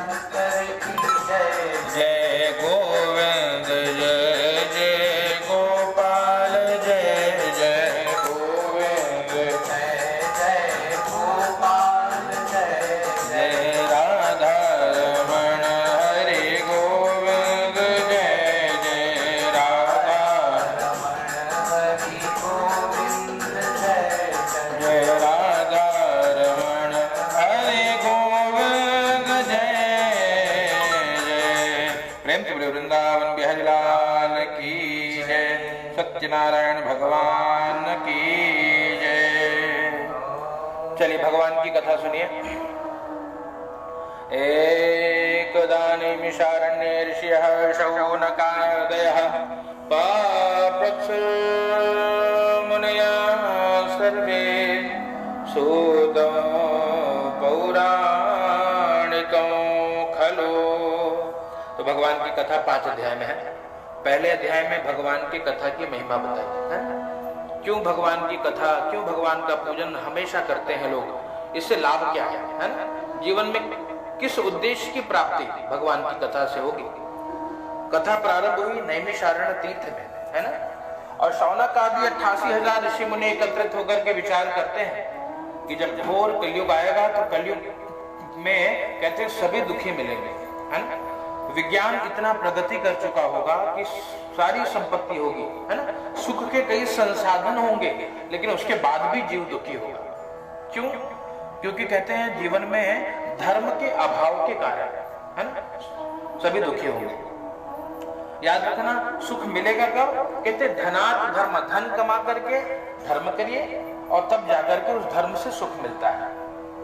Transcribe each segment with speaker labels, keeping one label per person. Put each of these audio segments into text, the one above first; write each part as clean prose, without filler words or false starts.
Speaker 1: शंकर की जय।
Speaker 2: जय गोविंद जय जय गोपाल जय जय गोविंद
Speaker 1: जय जय गोपाल जय
Speaker 2: जय राधा रमण हरि गोविंद जय जय राधा
Speaker 1: रमण हरि गोविंद जय जय।
Speaker 2: जय राधा रमण हरि गोविंद जय जय। प्रेम से बोले वृंदावन बिहारी लाल की जय। सत्यनारायण भगवान की जय। चलिए भगवान की कथा सुनिए। एकदानीमिषारण्ये ऋषयः शौनकादयः पाप्रच्छ मुनयः सर्वे सूतं पौराणिकं खलु। तो भगवान की कथा 5 अध्याय में है। पहले अध्याय में भगवान की कथा की महिमा बताई है। क्यों भगवान की कथा, क्यों भगवान का पूजन हमेशा करते हैं लोग, इससे लाभ क्या है ना? जीवन में किस उद्देश्य की प्राप्ति भगवान की कथा से होगी। कथा प्रारंभ हुई नैमिषारण्य तीर्थ में, है ना? और शौनक आदि 88,000 ऋषि मुनि एकत्रित होकर के विचार करते हैं कि जब घोर कलयुग आएगा तो कलयुग में कहते हैं सभी दुखी मिलेंगे, है ना? विज्ञान इतना प्रगति कर चुका होगा कि सारी संपत्ति होगी, है ना? सुख के कई संसाधन होंगे, लेकिन उसके बाद भी जीव दुखी होगा। क्यों? क्योंकि कहते हैं जीवन में धर्म के अभाव के कारण, है ना, सभी दुखी होंगे। याद रखना, सुख मिलेगा कब? कहते धनात् धर्म, धन कमा करके धर्म करिए और तब जाकर के उस धर्म से सुख मिलता है,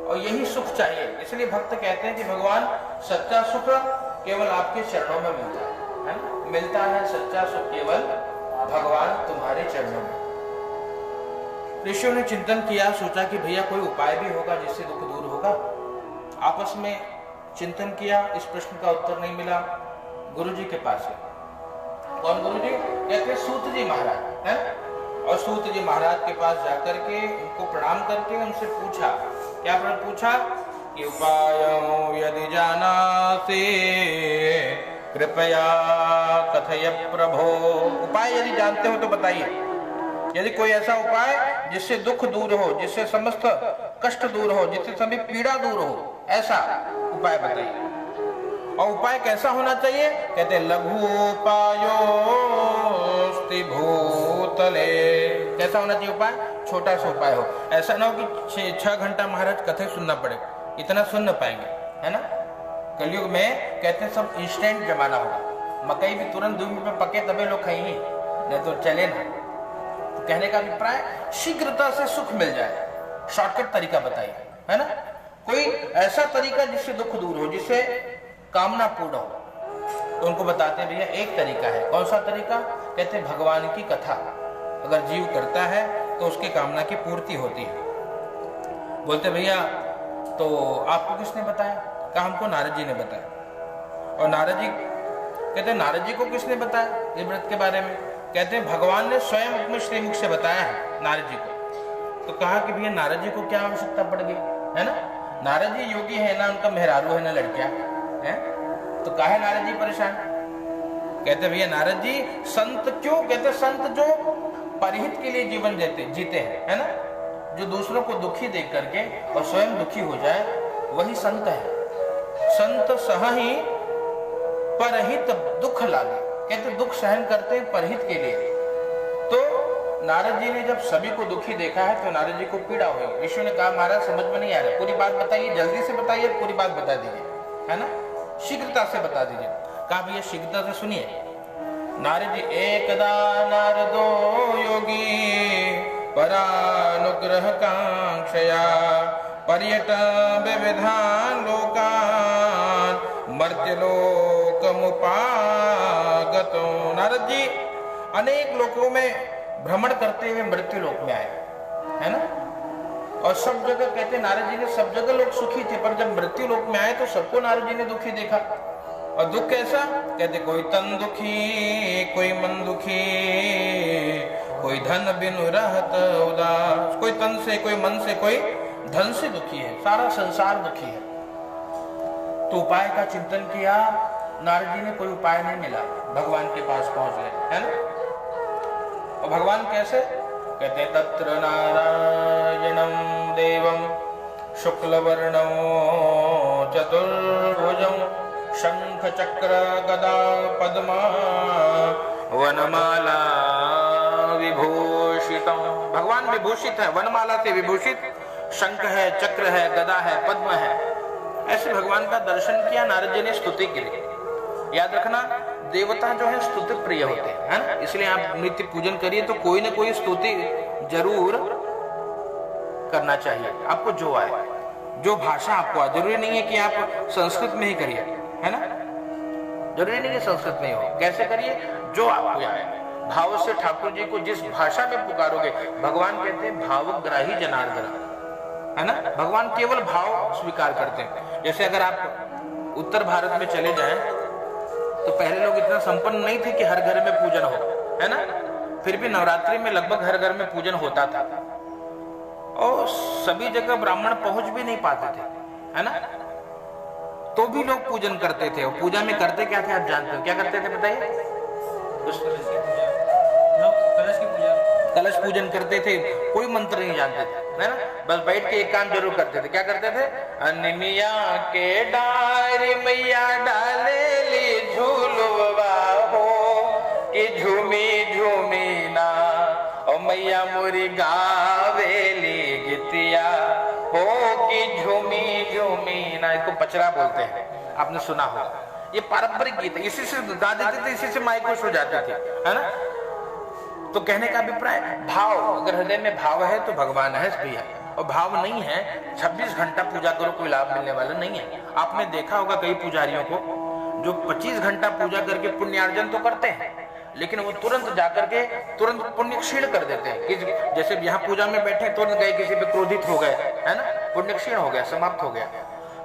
Speaker 2: और यही सुख चाहिए। इसलिए भक्त कहते हैं कि भगवान सच्चा सुख केवल आपके चरणों में मिलता है ना? मिलता है सच्चा सुख केवल भगवान तुम्हारे चरणों में। ऋषियों ने चिंतन किया, सोचा कि भैया कोई उपाय भी होगा जिससे दुख दूर होगा। आपस में चिंतन किया, इस प्रश्न का उत्तर नहीं मिला। गुरु जी के पास है। कौन गुरु जी? कहते सूत जी महाराज, है? और सूत जी महाराज के पास जाकर के उनको प्रणाम करके उनसे पूछा, क्या पूछा कि उपायं यदि जानासि कृपया कथय प्रभो। उपाय यदि जानते हो तो बताइए। यदि कोई ऐसा उपाय जिससे दुख दूर हो, जिससे समस्त कष्ट दूर हो, जिससे सभी पीड़ा दूर हो, ऐसा उपाय बताइए। और उपाय कैसा होना चाहिए? कहते लघु उपायोस्ति भूतले। कैसा होना चाहिए उपाय? छोटा सा उपाय हो। ऐसा ना हो कि 6 घंटा महाराज कथे सुनना पड़े, इतना सुन न पाएंगे, है ना? कलयुग में कहते हैं सब इंस्टेंट जमाना होगा। मकई भी तुरंत 2 मिनट में पके तबे लोग खाएंगे, नहीं तो चले ना। तो कहने का अभिप्राय शीघ्रता से सुख मिल जाए, शॉर्टकट तरीका बताइए, है ना? कोई ऐसा तरीका जिससे दुख दूर हो, जिससे कामना पूर्ण हो। तो उनको बताते हैं भैया एक तरीका है। कौन सा तरीका? कहते हैं भगवान की कथा अगर जीव करता है तो उसके कामना की पूर्ति होती है। बोलते भैया तो आपको किसने बताया? कहा हमको नारद जी ने बताया। और नारद जी कहते हैं नारद जी को किसने बताया ये व्रत के बारे में? कहते हैं भगवान ने स्वयं अपने श्रीमुख से बताया है नारद जी को। तो कहा कि भैया नारद जी को क्या आवश्यकता पड़ गई, है ना? नारद जी योगी है ना, उनका मेहरारू है ना लड़कियां है, तो काहे नारद जी परेशान? कहते भैया नारद जी संत क्यों? कहते संत जो परहित के लिए जीवन जीते हैं, है ना? जो दूसरों को दुखी देख करके और स्वयं दुखी हो जाए, वही संत है। संत सहहि परहित दुख लागे। कहते दुख सहन करते हैं परहित के लिए। तो नारद जी ने जब सभी को दुखी देखा है तो नारद जी को पीड़ा हुई। ऋषि ने कहा महाराज समझ में नहीं आ रहा, पूरी बात बताइए, जल्दी से बताइए, पूरी बात बता दीजिए, है ना? शीघ्रता से बता दीजिए। कहा भैया शीघ्रता से सुनिए। नारद जी एकदा नारदो योगी परानुग्रह कांक्षया पर्यट विविधान लोकान मर्त्यलोकमुपागतो। नारद जी अनेक लोकों में भ्रमण करते हुए मृत्यु लोक में आए, है ना? और सब जगह कहते नारद जी ने सब जगह लोग सुखी थे, पर जब मृत्यु लोक में आए तो सबको नारद जी ने दुखी देखा। और दुख कैसा? कहते कोई तन दुखी, कोई मन दुखी, कोई धन बिनु रहत उदास। कोई तन से, कोई मन से, कोई धन से दुखी है, सारा संसार दुखी है। तो उपाय का चिंतन किया, नारद जी ने कोई उपाय नहीं मिला, भगवान के पास पहुंच गए, है ना। और भगवान कैसे कहते हैं, तत्र नारायणं देवं शुक्लवर्णं चतुर्भुजं शंख चक्र गदा पद्मा वनमाला विभूषितम्। भगवान विभूषित है, वनमाला से विभूषित, शंख है, चक्र है, गदा है, पद्म है। ऐसे भगवान का दर्शन किया नारद जी ने स्तुति के लिए। याद रखना, देवता जो है स्तुति प्रिय होते हैं, है ना। इसलिए आप नित्य पूजन करिए तो कोई ना कोई स्तुति जरूर करना चाहिए, आपको जो आए, जो भाषा आपको आए। जरूरी नहीं है कि आप संस्कृत में ही करिए, है ना, जरूरी नहीं है संस्कृत में ही हो। कैसे करिए, जो आपको आए। भाव से ठाकुर जी को जिस भाषा में पुकारोगे, भगवान कहते हैं भावग्राही जनार्दन, है ना। भगवान केवल भाव स्वीकार करते हैं। जैसे अगर आप उत्तर भारत में चले जाएं तो पहले लोग इतना संपन्न नहीं थे कि हर घर में पूजन हो, है ना। फिर भी नवरात्रि में लगभग हर घर में पूजन होता था, और सभी जगह ब्राह्मण पहुंच भी नहीं पाते थे, है ना। तो भी लोग पूजन करते थे। और पूजा में करते क्या थे आप जानते हो, क्या करते थे बताइए? कलश पूजन करते थे, कोई मंत्र नहीं जानते थे, है ना। बस बैठ के एक काम जरूर करते थे, क्या करते थे? अनिमिया के डारी मैया डाले ली झूलवा हो कि झूमी झूमी ना, और मैया मोरी गावेली गितिया हो कि झूमी झूमी ना। इसको पचरा बोलते हैं, आपने सुना हो। ये पारंपरिक गीत है, इसी से गा देते थे, इसी से माई खुश हो जाती थी, है ना। तो कहने का अभिप्राय, भाव, अगर हृदय में भाव है तो भगवान है भी है, और भाव नहीं है 26 घंटा पूजा करो कोई लाभ मिलने वाला नहीं है। आपने देखा होगा कई पुजारियों को जो 25 घंटा पूजा करके पुण्यार्जन तो करते हैं, लेकिन वो तुरंत जाकर के तुरंत पुण्य क्षीण कर देते हैं। कि जैसे यहाँ पूजा में बैठे, तुरंत गए किसी पे क्रोधित हो गए, है ना, पुण्य क्षीण हो गया, समाप्त हो गया।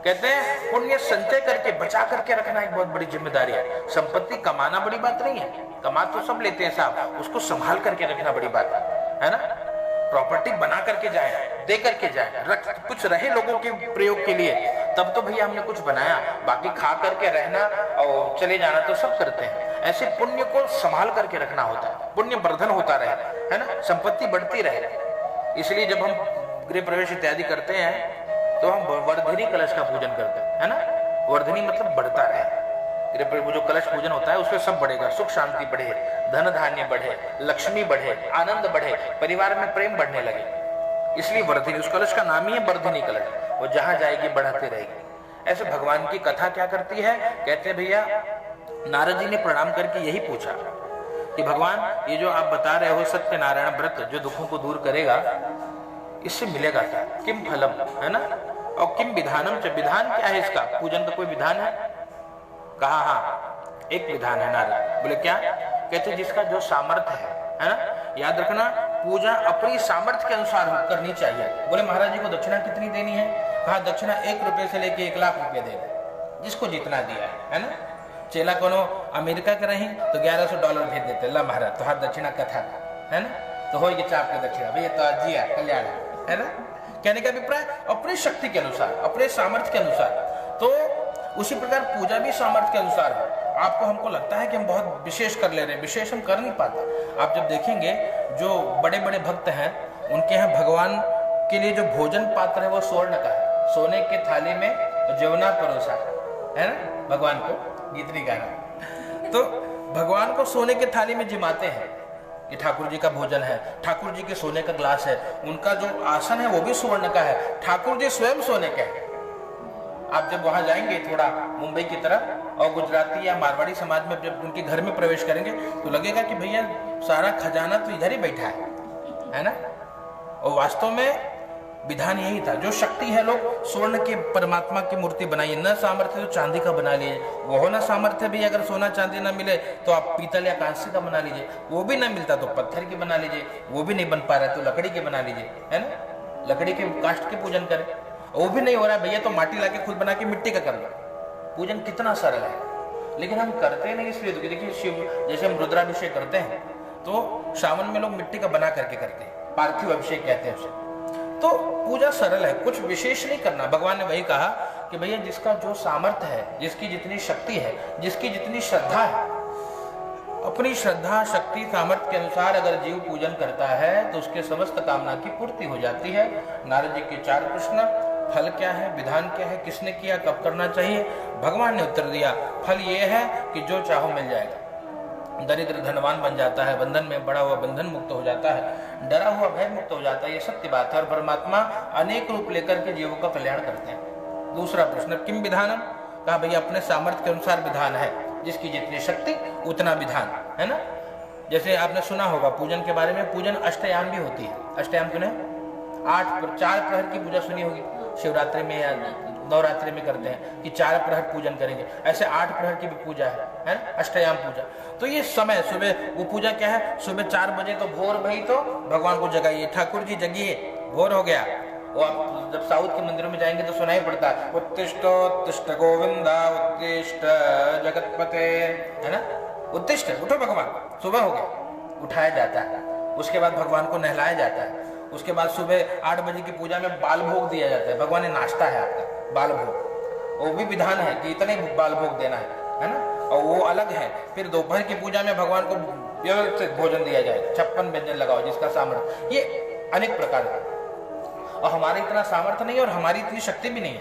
Speaker 2: कहते हैं पुण्य संचय करके बचा करके रखना एक बहुत बड़ी जिम्मेदारी है। संपत्ति कमाना बड़ी बात नहीं है, कमा तो सब लेते हैं साहब, उसको संभाल करके रखना बड़ी बात है ना। प्रॉपर्टी बना करके जाए, दे करके जाए, रख कुछ रहे लोगों के प्रयोग के लिए, तब तो भैया हमने कुछ बनाया। बाकी खा करके रहना और चले जाना तो सब करते हैं। ऐसे पुण्य को संभाल करके रखना होता है, पुण्य वर्धन होता रहे, है ना, संपत्ति बढ़ती रहे। इसलिए जब हम गृह प्रवेश इत्यादि करते हैं तो हम वर्धनी कलश का पूजन करते हैं, है ना। वर्धनी मतलब बढ़ता रहे। जो कलश पूजन होता है उसमें सब बढ़ेगा, सुख शांति बढ़े, धन धान्य बढ़े, लक्ष्मी बढ़े, आनंद बढ़े, परिवार में प्रेम बढ़ने लगे। इसलिए वर्धनी, उस कलश का नाम ही है वर्धनी कलश, वो जहां जाएगी बढ़ाते रहेगी। ऐसे भगवान की कथा क्या करती है, कहते हैं भैया नारद जी ने प्रणाम करके यही पूछा कि भगवान ये जो आप बता रहे हो सत्यनारायण व्रत जो दुखों को दूर करेगा, इससे मिलेगा क्या, किम फलम, है ना, और किम विधानम च, विधान क्या है इसका, पूजन का कोई विधान है? कहा हाँ एक विधान है नारद। बोले क्या? कहते जिसका जो सामर्थ्य है ना। याद रखना, पूजा अपनी सामर्थ्य के अनुसार करनी चाहिए। बोले महाराज जी को दक्षिणा कितनी देनी है? कहा दक्षिणा 1 रुपए से लेके 1 लाख रुपए दे दे, जिसको जितना दिया है ना। चेला कोनो अमेरिका के रही तो $1100 भेज देते, ला महाराज तो हाथ दक्षिणा कथा, है ना, तो हो गया चाप के दक्षिणा, भैया तो जिया कल्याण, है ना। कहने का अभिप्राय अपनी शक्ति के अनुसार, अपने सामर्थ्य के अनुसार। तो उसी प्रकार पूजा भी सामर्थ्य के अनुसार है। आपको हमको लगता है कि हम बहुत विशेष कर ले रहे हैं, विशेष हम कर नहीं पाते। आप जब देखेंगे जो बड़े बड़े भक्त हैं उनके यहाँ भगवान के लिए जो भोजन पात्र है वो स्वर्ण का है, सोने के थाली में जवना परोसा है ना, भगवान को गीत नहीं गाना। तो भगवान को सोने के थाली में जिमाते हैं कि ठाकुर जी का भोजन है, ठाकुर जी के सोने का ग्लास है, उनका जो आसन है वो भी स्वर्ण का है, ठाकुर जी स्वयं सोने के हैं। आप जब वहां जाएंगे थोड़ा मुंबई की तरफ और गुजराती या मारवाड़ी समाज में जब उनके घर में प्रवेश करेंगे तो लगेगा कि भैया सारा खजाना तो इधर ही बैठा है ना। और वास्तव में विधान यही था, जो शक्ति है लोग स्वर्ण के परमात्मा की मूर्ति बनाइए, न सामर्थ्य तो चांदी का बना लीजिए, वो होना सामर्थ्य भी अगर सोना चांदी ना मिले तो आप पीतल या कांस्य का बना लीजिए, वो भी ना मिलता तो पत्थर की बना लीजिए, वो भी नहीं बन पा रहा है तो लकड़ी के बना लीजिए, है ना, लकड़ी के काष्ठ के पूजन करें। वो भी नहीं हो रहा है भैया तो माटी लाके खुद बना के मिट्टी का कर लो। पूजन कितना सरल है, लेकिन हम करते नहीं। इसलिए देखिए शिव जैसे हम रुद्राभिषेक करते हैं तो सावन में लोग मिट्टी का बना करके करते हैं, पार्थिव अभिषेक कहते हैं उसे। तो पूजा सरल है, कुछ विशेष नहीं करना। भगवान ने वही कहा कि कि भैया जिसका जो सामर्थ्य है, जिसकी जितनी शक्ति है, जिसकी जितनी श्रद्धा है, अपनी श्रद्धा शक्ति सामर्थ्य के अनुसार अगर जीव पूजन करता है तो उसके समस्त कामना की पूर्ति हो जाती है। नारद जी के 4 प्रश्न, फल क्या है, विधान क्या है, किसने किया, कब करना चाहिए। भगवान ने उत्तर दिया, फल ये है कि जो चाहो मिल जाएगा। दरिद्र धनवान बन जाता है, बंधन में बड़ा हुआ बंधन मुक्त हो जाता है, डरा हुआ भय मुक्त हो जाता है। ये सत्य बात है और परमात्मा अनेक रूप लेकर के जीवों का कल्याण करते हैं। दूसरा प्रश्न, किम विधानम, कहा भैया अपने सामर्थ्य के अनुसार विधान है, जिसकी जितनी शक्ति उतना विधान है ना। जैसे आपने सुना होगा पूजन के बारे में, पूजन अष्टयाम भी होती है। अष्टयाम सुने, 4 प्रहर की पूजा सुनी होगी, शिवरात्रि में या नवरात्रि में करते हैं कि 4 प्रहर पूजन करेंगे, ऐसे 8 प्रहर की भी पूजा है ना, अष्टयाम पूजा। तो ये समय सुबह वो पूजा क्या है, सुबह 4 बजे तो भोर भई तो भगवान को जगाइए, ठाकुर जी जगिए, भोर हो गया। वो आप जब साउथ के मंदिरों में जाएंगे तो सुनाई पड़ता है, उत्तिष्ठ उत्तिष्ठ गोविंदा उत्तिष्ठ जगतपते, है ना, उत्तिष्ठ उठो भगवान, सुबह हो गया, उठाया जाता है। उसके बाद भगवान को नहलाया जाता है। उसके बाद सुबह 8 बजे की पूजा में बाल भोग दिया जाता है। भगवान ने नाश्ता है आपका बाल भोग, वो भी विधान है कि इतने बाल भोग देना है ना, और वो अलग है। फिर दोपहर की पूजा में भगवान को व्यवस्थित भोजन दिया जाए, 56 व्यंजन लगाओ जिसका सामर्थ्य, ये अनेक प्रकार का। और हमारा इतना सामर्थ्य नहीं और हमारी इतनी शक्ति भी नहीं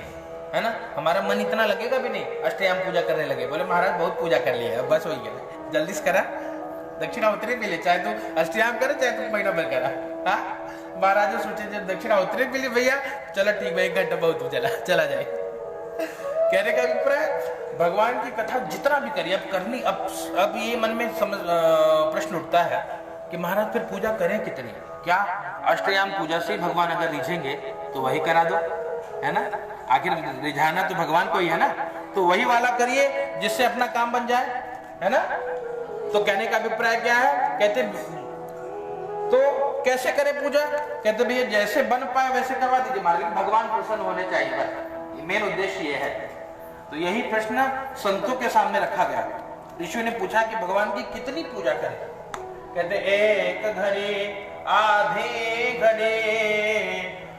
Speaker 2: है ना, हमारा मन इतना लगेगा भी नहीं। अष्टयाम पूजा करने लगे, बोले महाराज बहुत पूजा कर लिया है, बस हो गया, जल्दी से करा, दक्षिणावतरी मिले, चाहे तू अष्टयाम करे चाहे तू महीना भर करा। हाँ महाराज सोचे जब दक्षिणावतरी मिली भैया, चलो ठीक है 1 घंटा बहुत हो, चला जाए। कहने का अभिप्राय, भगवान की कथा जितना भी करिए अब करनी, अब ये मन में प्रश्न उठता है कि महाराज फिर पूजा करें कितनी, क्या अष्टयाम पूजा से भगवान अगर रिझेंगे तो वही करा दो, है ना, आखिर रिझाना तो भगवान को ही है ना, तो वही वाला करिए जिससे अपना काम बन जाए, है ना। तो कहने का अभिप्राय क्या है, कहते तो कैसे करें पूजा, कहते भैया जैसे बन पाए वैसे करवा दीजिए महाराज, भगवान प्रसन्न होने चाहिए, मेन उद्देश्य ये है। तो यही प्रश्न संतों के सामने रखा गया। ऋषि ने पूछा कि भगवान की कितनी पूजा करें, कहते 1 घड़ी आधी घड़ी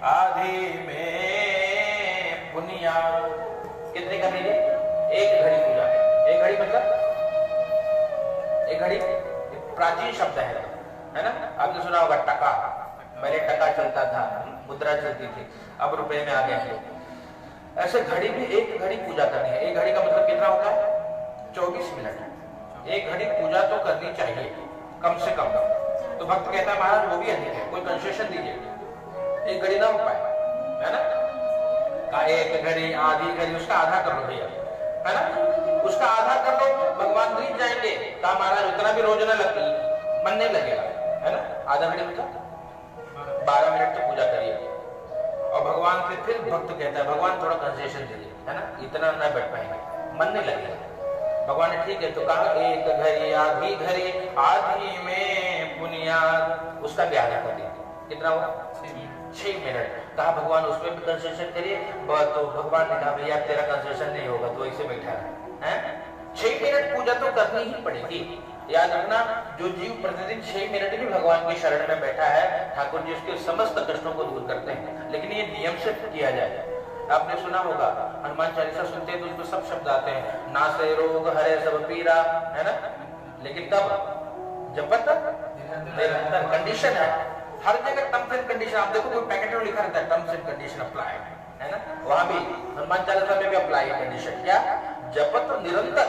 Speaker 2: आधी में पुनिया, कितने करनी है, 1 घड़ी पूजा। 1 घड़ी मतलब 1 घड़ी प्राचीन शब्द है ना, आपने सुना होगा टका, पहले टका चलता था, मुद्रा चलती थी, अब रुपए में आ गया है। ऐसे घड़ी में 1 घड़ी पूजा करनी है। 1 घड़ी का मतलब कितना होता है, 24 मिनट। 1 घड़ी पूजा तो करनी चाहिए कम से कम। तो भक्त कहता है महाराज वो भी अधिक है, कोई कंसेशन दीजिए, 1 घड़ी ना हो पाए, है ना, का 1 घड़ी आधी घड़ी, उसका आधा कर लो भैया, है ना, उसका आधा कर लो, भगवान रीझ जाएंगे। कहा महाराज उतना भी रोज न मन नहीं लगेगा, है ना, आधा घड़ी मतलब 12 मिनट तो पूजा करिए। और भगवान से फिर भक्त कहता है भगवान थोड़ा कंसेशन दीजिए, है ना, इतना ना बैठ पाएंगे, मन नहीं लगेगा। भगवान ने ठीक है तो कहा 1 घड़ी आधी घड़ी आधी में बुनियाद, उसका भी आधा कर दिया, कितना हुआ 6 मिनट। कहा भगवान उसमें भी कंसेशन करिए, तो भगवान ने कहा भैया तेरा कंसेशन नहीं होगा, तो ऐसे बैठा है। 6 मिनट पूजा तो करनी ही पड़ेगी। याद रखना, जो जीव प्रतिदिन 6 मिनट भी भगवान की शरण में बैठा है, ठाकुर जी उसके समस्त कष्टों को दूर करते हैं, लेकिन ये नियम से किया जाए। आपने सुना होगा हनुमान चालीसा सुनते हैं तो उसमें सब शब्द आते हैं, नासे रोग हरे सब पीरा, है ना, लेकिन कब, जब निरंतर कंडीशन है, हर जगह टर्म्स एंड कंडीशन। आप देखो कोई पैकेट में लिखा रहता है टर्म्स एंड कंडीशन अप्लाई, है ना, वहां भी हनुमान चालीसा में भी अप्लाई है कंडीशन, क्या, जपत निरंतर।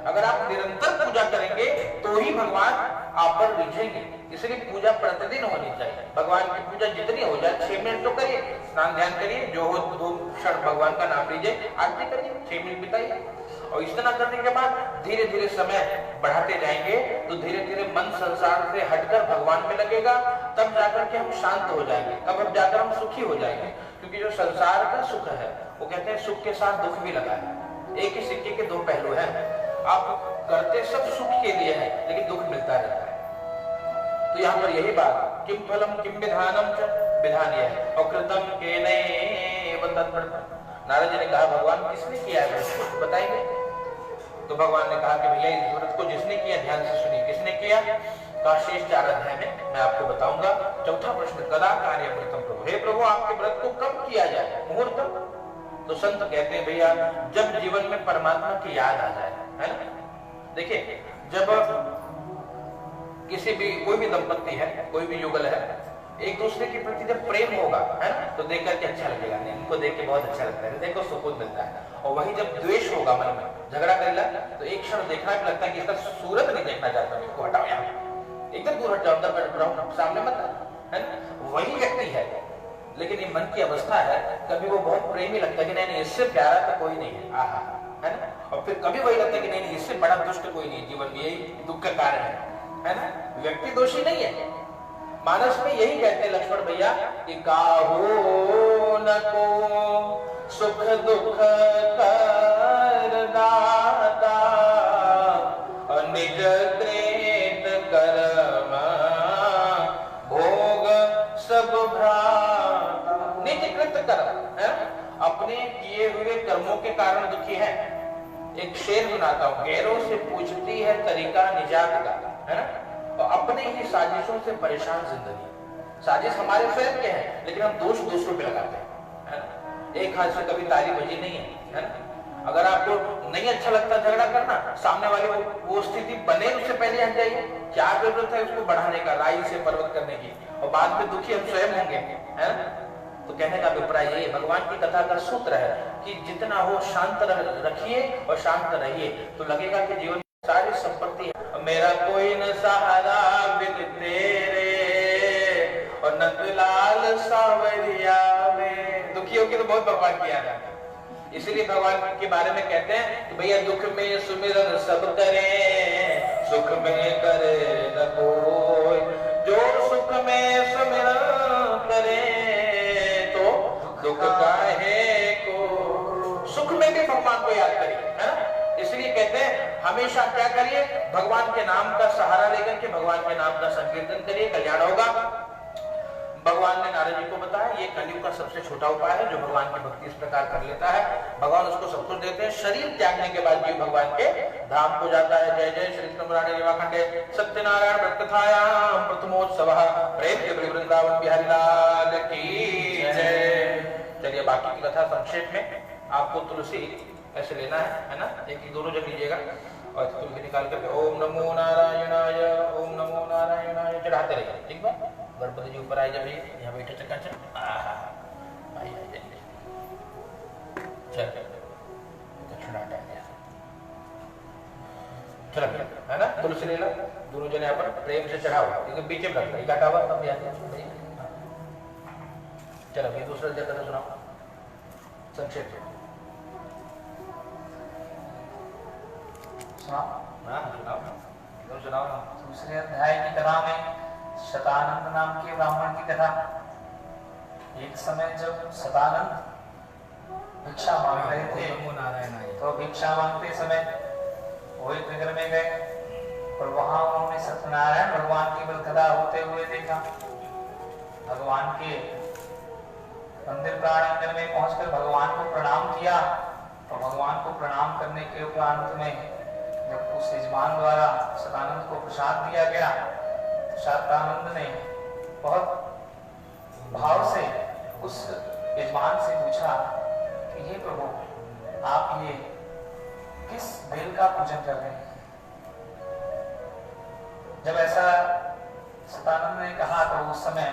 Speaker 2: अगर आप निरंतर पूजा करेंगे तो ही भगवान आप पर रिझेंगे, इसलिए पूजा प्रतिदिन होनी चाहिए। भगवान की पूजा जितनी हो जाए, 6 मिनट तो करिए, स्नान ध्यान करिए, जो हो 2 क्षण भगवान का नाम लीजिए, आरती करिए, 6 मिनट बिताइए। और इतना करने के बाद धीरे धीरे समय बढ़ाते जाएंगे तो धीरे धीरे मन संसार से हटकर भगवान में लगेगा, तब जाकर के हम शांत हो जाएंगे, तब जाकर हम सुखी हो जाएंगे। क्योंकि जो संसार का सुख है वो कहते हैं सुख के साथ दुख भी लगा है, एक ही सिक्के के 2 पहलू हैं। आप करते सब सुख के लिए है लेकिन दुख मिलता रहता है। तो यहाँ पर यही बात, किम फलम किम विधानम च, विधान यह है, और कृतम केनैव तत्प्रति। नारद जी ने कहा भगवान किसने किया है इसको बताएंगे। तो भगवान ने कहा कि भैया इस व्रत को जिसने किया, ध्यान से सुनिए, किसने किया, का शेष 4 अध्याय में मैं आपको बताऊंगा। चौथा प्रश्न, कदा कार्य व्रतम प्रभु, हे प्रभु आपके व्रत को कब किया जाए, मुहूर्त। तो तो संत कहते हैं भैया जब जीवन में परमात्मा की याद आ जाए, है ना। देखिए जब किसी भी कोई भी दंपत्ति है, कोई भी युगल है, एक दूसरे के प्रति जब प्रेम होगा, है ना, तो देख करके अच्छा लगेगा, नहीं उनको देख के बहुत अच्छा लगता है, देखो सुकून मिलता है। और वही जब द्वेष होगा मन में, झगड़ा करेगा, तो एक क्षण देखना भी लगता है कि इसका सूरत नहीं देखना चाहता, इसको हटाओ यहाँ, एकदम दूर हट जाओ, अंदर सामने मत, है ना। वही व्यक्ति है, लेकिन ये मन की अवस्था है, कभी वो बहुत प्रेमी लगता है कि नहीं इससे प्यारा तो कोई नहीं है, आहा, है ना। और फिर कभी वही लगता है कि नहीं इससे बड़ा दुष्ट कोई नहीं, जीवन में यही दुख का कारण है ना। व्यक्ति दोषी नहीं है। मानस में यही कहते हैं लक्ष्मण भैया कि काहो न को सुख दुख कर दाता, निज त्रेत कर्म भोग सब भ्राता। निज कृत कर्म है, अपने किए हुए कर्मों के कारण दुखी है। एक शेर सुनाता हूं, गैरों से पूछती है तरीका निजात का, है ना, और अपने ही साजिशों से परेशान जिंदगी। साजिश हमारे स्वयं के हैं, लेकिन हम दोष दूसरों पे लगाते हैं, है ना। एक हाथ से कभी ताली बजी नहीं है ना। अगर आपको नहीं अच्छा लगता झगड़ा करना, सामने वाले वो स्थिति बने उससे पहले हट जाइए। क्या जरूरत है उसको बढ़ाने का, राई से पर्वत करने की, और बाद में दुखी हम स्वयं होंगे, है ना। तो कहने का अभिप्राय ये भगवान की कथा का सूत्र है कि जितना हो शांत रखिए और शांत रहिए, तो लगेगा कि जीवन सारी संपत्ति है। मेरा कोई न सहारा बिन तेरे और नंदलाल सावरिया में। दुखियों की तो बहुत भगवान की याद है, इसलिए भगवान के बारे में कहते हैं कि भैया दुख में सुमिरन सब करें, सुख में करे न कोई। जो सुख में सुमिरन करे तो दुख काहे को। सुख में भी भगवान को याद करिए, है ना। इसलिए कहते हैं हमेशा क्या करिए, भगवान के नाम का सहारा लेकर के भगवान के नाम का संकीर्तन करिए, कल्याण होगा। भगवान ने नारद जी को बताया ये कलयुग का सबसे छोटा उपाय है, जो भगवान की भक्ति इस प्रकार कर लेता है, भगवान उसको सब कुछ देते हैं। शरीर त्यागने के बाद जीव भगवान के धाम को जाता है। जय जय श्री कृष्ण मुरारी लीलाखंडे सत्यनारायण व्रतकथायां प्रथमोत्सवः। प्रेम के वृंदावन बिहारी लाल की जय। चलिए बाकी की कथा संक्षेप में। आपको तुलसी ऐसे लेना है ना, एक दोनों जग लीजिएगा और तुलसी निकाल करके ओम नमो नारायणाय, ओम नमो नारायणाय चढ़ाते रहिए, ठीक है। गणपति जी ऊपर आए, जब यहाँ बैठे चकाचक, चलो है ना। तुलसी ले लो, दोनों जने यहाँ पर प्रेम से चढ़ाओ, क्योंकि बीच में रख इकट्ठा हुआ तब यहाँ। चलो ये दूसरा जगह सुनाओ संक्षेप से। सुनाओ।
Speaker 3: दूसरे अध्याय की कथा में शतानंद नाम के ब्राह्मण की कथा। एक समय जब शतानंद भिक्षा मांग रहे थे, तो भिक्षा मांगते समय वो एक नगर में गए और वहां उन्होंने सत्यनारायण भगवान की बलकथा होते हुए देखा। भगवान के मंदिर प्रांगण में पहुंचकर भगवान को प्रणाम किया, तो भगवान को प्रणाम करने के उपरांत में जब उस यजमान द्वारा शतानंद को प्रसाद दिया गया, शतानंद ने बहुत भाव से उस यजमान से पूछा कि हे प्रभु, आप ये किस बेल का पूजन कर रहे हैं? जब ऐसा शतानंद ने कहा तो उस समय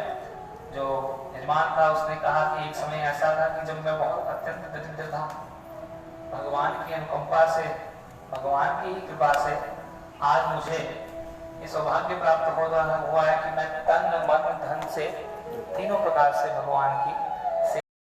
Speaker 3: जो यजमान था उसने कहा कि एक समय ऐसा था कि जब मैं बहुत अत्यंत दरिद्र था, भगवान की अनुकंपा से, भगवान की ही कृपा से आज मुझे ये सौभाग्य प्राप्त हुआ है कि मैं तन मन धन से तीनों प्रकार से भगवान की